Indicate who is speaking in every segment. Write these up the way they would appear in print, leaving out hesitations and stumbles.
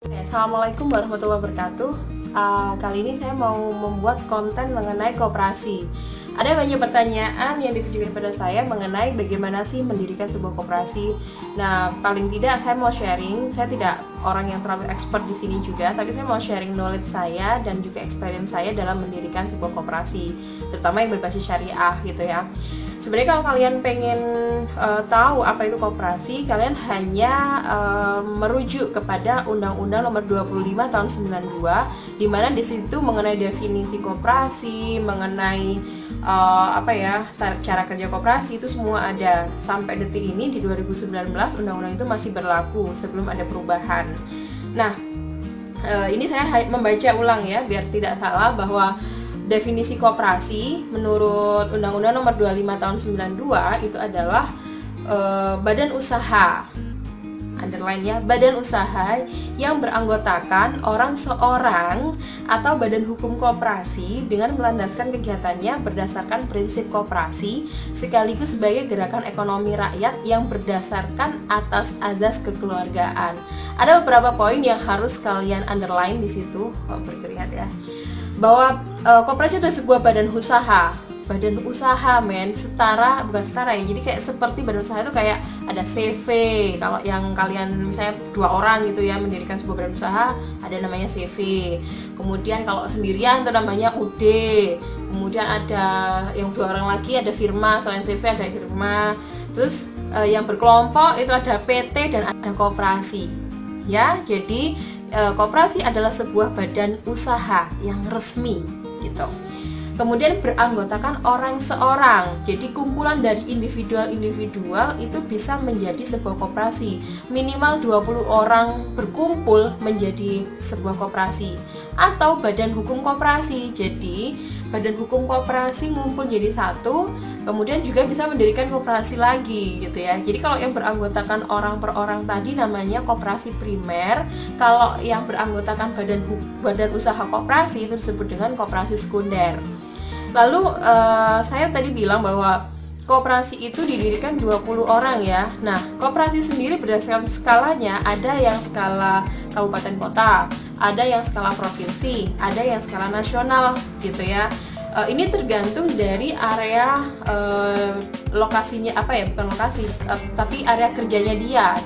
Speaker 1: Assalamualaikum warahmatullahi wabarakatuh. Kali ini saya mau membuat konten mengenai koperasi. Ada banyak pertanyaan yang ditujukan kepada saya mengenai bagaimana sih mendirikan sebuah koperasi. Nah, paling tidak saya mau sharing. Saya tidak orang yang terlalu expert di sini juga, tapi saya mau sharing knowledge saya dan juga experience saya dalam mendirikan sebuah koperasi, terutama yang berbasis syariah gitu ya. Sebenarnya kalau kalian pengen tahu apa itu koperasi, kalian hanya merujuk kepada Undang-Undang Nomor 25 Tahun 92, di mana di situ mengenai definisi koperasi, mengenai cara kerja koperasi itu semua ada. Sampai detik ini di 2019 undang-undang itu masih berlaku sebelum ada perubahan. Nah, ini saya membaca ulang ya biar tidak salah bahwa definisi koperasi menurut Undang-Undang Nomor 25 Tahun 92 itu adalah badan usaha, underline ya, badan usaha yang beranggotakan orang seorang atau badan hukum koperasi dengan melandaskan kegiatannya berdasarkan prinsip koperasi sekaligus sebagai gerakan ekonomi rakyat yang berdasarkan atas azas kekeluargaan. Ada beberapa poin yang harus kalian underline di situ, berkeringat ya, bahwa koperasi itu sebuah badan usaha bukan setara ya, jadi kayak seperti badan usaha itu kayak ada CV. Kalau yang kalian misalnya 2 orang gitu ya mendirikan sebuah badan usaha, ada namanya CV. Kemudian kalau sendirian itu namanya UD. Kemudian ada yang 2 orang lagi ada firma, selain CV ada firma. Terus yang berkelompok itu ada PT dan ada koperasi ya. Jadi koperasi adalah sebuah badan usaha yang resmi gitu. Kemudian beranggotakan orang seorang. Jadi kumpulan dari individual itu bisa menjadi sebuah koperasi. Minimal 20 orang berkumpul menjadi sebuah koperasi. Atau badan hukum koperasi. Jadi badan hukum koperasi ngumpul jadi satu, kemudian juga bisa mendirikan koperasi lagi gitu ya. Jadi kalau yang beranggotakan orang per orang tadi namanya koperasi primer. Kalau yang beranggotakan badan usaha koperasi itu disebut dengan koperasi sekunder. Lalu saya tadi bilang bahwa koperasi itu didirikan 20 orang ya. Nah, koperasi sendiri berdasarkan skalanya, ada yang skala kabupaten kota, ada yang skala provinsi, ada yang skala nasional gitu ya. Ini tergantung dari area lokasinya bukan lokasi, tapi area kerjanya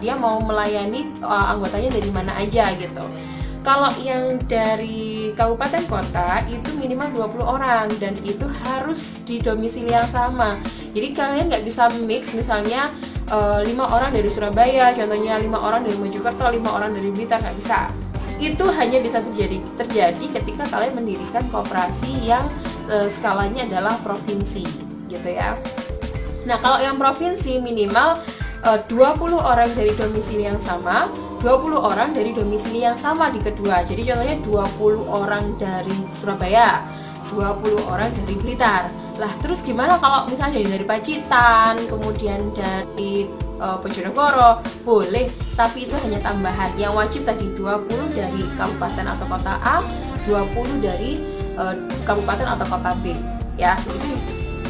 Speaker 1: dia mau melayani anggotanya dari mana aja gitu. Kalau yang dari kabupaten kota itu minimal 20 orang dan itu harus di domisili yang sama. Jadi kalian nggak bisa mix misalnya 5 orang dari Surabaya, contohnya 5 orang dari Mojokerto, 5 orang dari Blitar, nggak bisa. Itu hanya bisa terjadi ketika kalian mendirikan koperasi yang skalanya adalah provinsi gitu ya. Nah, kalau yang provinsi minimal 20 orang dari domisili yang sama, 20 orang dari domisili yang sama di kedua. Jadi contohnya 20 orang dari Surabaya, 20 orang dari Blitar. Lah terus gimana kalau misalnya dari Pacitan, kemudian dari Bojonegoro? Boleh, tapi itu hanya tambahan. Yang wajib tadi 20 dari kabupaten atau kota A, 20 dari kabupaten atau kota B ya.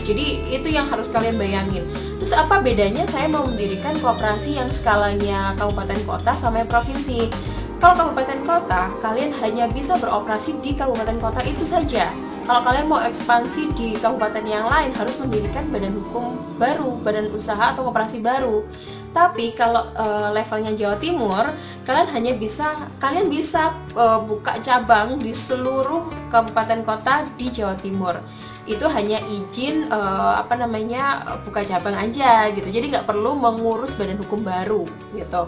Speaker 1: Jadi itu yang harus kalian bayangin. Terus apa bedanya saya mau mendirikan koperasi yang skalanya kabupaten kota sama provinsi? Kalau kabupaten kota, kalian hanya bisa beroperasi di kabupaten kota itu saja. Kalau kalian mau ekspansi di kabupaten yang lain, harus mendirikan badan hukum baru, badan usaha atau koperasi baru. Tapi kalau levelnya Jawa Timur, kalian bisa buka cabang di seluruh kabupaten kota di Jawa Timur. Itu hanya izin buka cabang aja gitu. Jadi nggak perlu mengurus badan hukum baru gitu.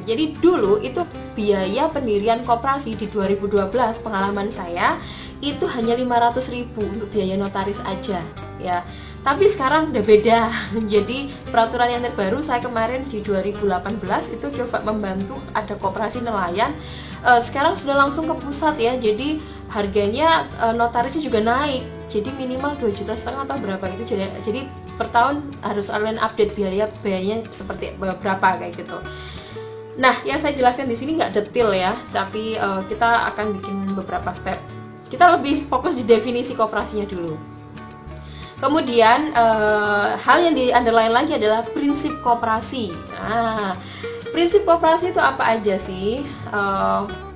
Speaker 1: Jadi dulu itu biaya pendirian koperasi di 2012 pengalaman saya itu hanya 500.000 untuk biaya notaris aja ya. Tapi sekarang udah beda. Jadi peraturan yang terbaru saya kemarin di 2018 itu coba membantu ada koperasi nelayan. Sekarang sudah langsung ke pusat ya. Jadi harganya notarisnya juga naik. Jadi minimal 2,5 juta atau berapa itu. Jadi per tahun harus kalian update biayanya seperti berapa kayak gitu. Nah, yang saya jelaskan di sini nggak detail ya, tapi kita akan bikin beberapa step. Kita lebih fokus di definisi koperasinya dulu. Kemudian hal yang di underline lagi adalah prinsip koperasi. Nah, prinsip koperasi itu apa aja sih?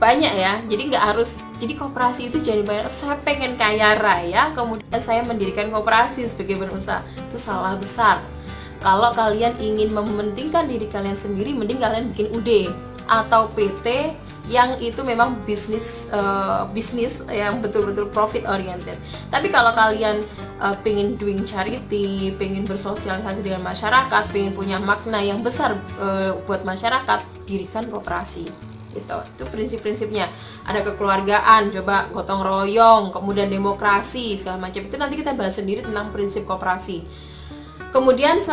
Speaker 1: Banyak ya. Jadi nggak harus. Jadi koperasi itu jadi banyak. Saya pengen kaya raya, kemudian saya mendirikan koperasi sebagai berusaha. Itu salah besar. Kalau kalian ingin mementingkan diri kalian sendiri, mending kalian bikin UD atau PT yang itu memang bisnis yang betul-betul profit oriented. Tapi kalau kalian pengen doing charity, pengen bersosialisasi dengan masyarakat, pengen punya makna yang besar buat masyarakat, dirikan koperasi. Gitu. Itu prinsip-prinsipnya. Ada kekeluargaan, coba gotong royong, kemudian demokrasi segala macam. Itu nanti kita bahas sendiri tentang prinsip koperasi. Kemudian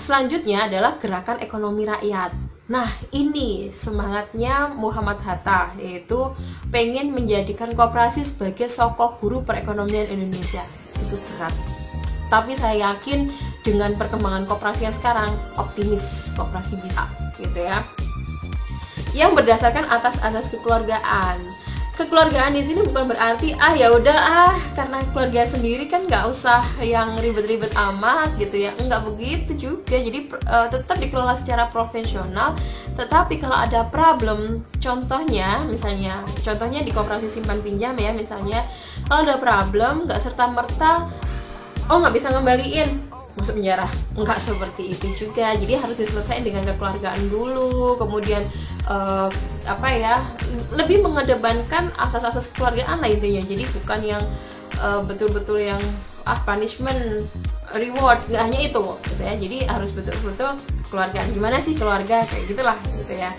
Speaker 1: selanjutnya adalah gerakan ekonomi rakyat. Nah, ini semangatnya Muhammad Hatta, yaitu pengen menjadikan koperasi sebagai sokok guru perekonomian Indonesia. Itu berat. Tapi saya yakin dengan perkembangan koperasi yang sekarang, optimis koperasi bisa, gitu ya. Yang berdasarkan asas kekeluargaan. Kekeluargaan di sini bukan berarti ya udah karena keluarga sendiri kan nggak usah yang ribet-ribet amat gitu ya, nggak begitu juga. Jadi tetap dikelola secara profesional. Tetapi kalau ada problem, contohnya di koperasi simpan pinjam ya, misalnya kalau ada problem nggak serta merta nggak bisa ngembaliin masuk penjara, nggak seperti itu juga. Jadi harus diselesaikan dengan kekeluargaan dulu, kemudian lebih mengedepankan asas-asas kekeluargaan lah intinya. Jadi bukan yang betul-betul yang punishment reward, nggak hanya itu gitu ya. Jadi harus betul-betul kekeluargaan. Gimana sih keluarga, kayak gitulah gitu ya.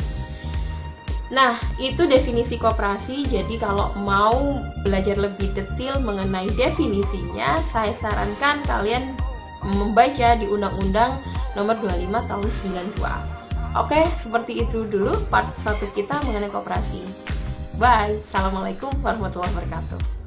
Speaker 1: Nah, itu definisi koperasi. Jadi kalau mau belajar lebih detail mengenai definisinya, saya sarankan kalian membaca di Undang-Undang Nomor 25 Tahun 92. Oke, seperti itu dulu part 1 kita mengenai koperasi. Bye. Assalamualaikum warahmatullahi wabarakatuh.